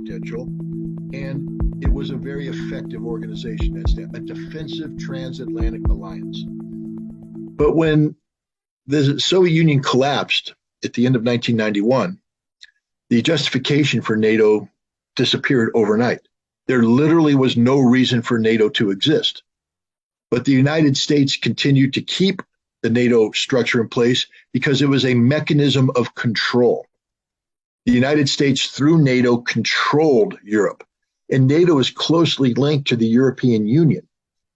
potential, and it was a very effective organization. That's a defensive transatlantic alliance. But when the Soviet Union collapsed at the end of 1991, the justification for NATO disappeared overnight. There literally was no reason for NATO to exist. But the United States continued to keep the NATO structure in place because it was a mechanism of control. The United States, through NATO, controlled Europe. And NATO is closely linked to the European Union.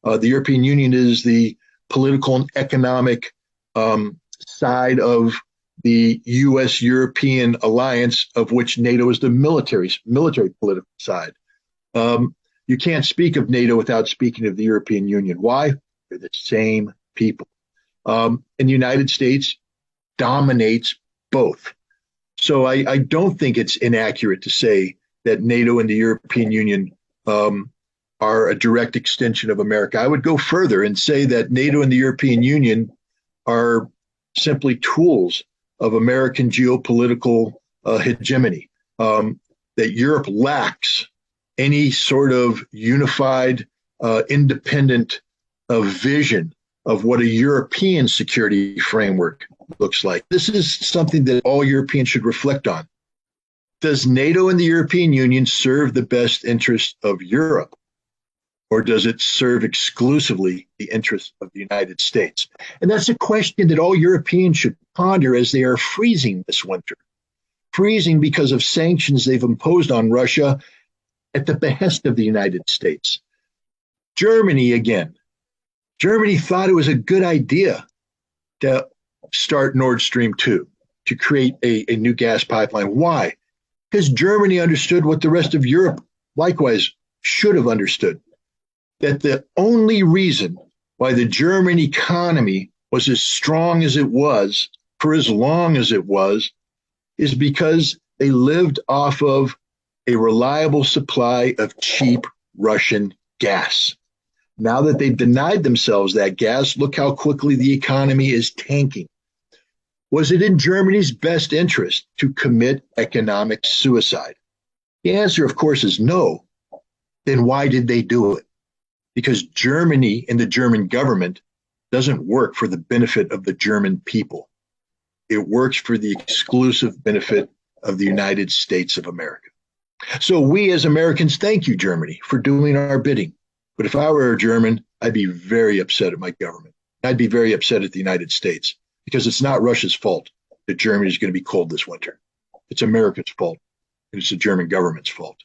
The European Union is the political and economic side of the U.S.-European alliance, of which NATO is the military political side. You can't speak of NATO without speaking of the European Union. Why? They're the same people. And the United States dominates both. So I don't think it's inaccurate to say that NATO and the European Union are a direct extension of America. I would go further and say that NATO and the European Union are simply tools of American geopolitical hegemony, that Europe lacks any sort of unified, independent vision of what a European security framework looks like. This is something that all Europeans should reflect on. Does NATO and the European Union serve the best interests of Europe, or does it serve exclusively the interests of the United States? And that's a question that all Europeans should ponder as they are freezing this winter. Freezing because of sanctions they've imposed on Russia at the behest of the United States. Germany, again. Germany thought it was a good idea to start Nord Stream 2, to create a new gas pipeline. Why? Because Germany understood what the rest of Europe likewise should have understood, that the only reason why the German economy was as strong as it was for as long as it was is because they lived off of a reliable supply of cheap Russian gas. Now that they've denied themselves that gas, look how quickly the economy is tanking. Was it in Germany's best interest to commit economic suicide? The answer, of course, is no. Then why did they do it? Because Germany and the German government doesn't work for the benefit of the German people. It works for the exclusive benefit of the United States of America. So we as Americans thank you, Germany, for doing our bidding. But if I were a German, I'd be very upset at my government. I'd be very upset at the United States, because it's not Russia's fault that Germany is going to be cold this winter. It's America's fault, and it's the German government's fault.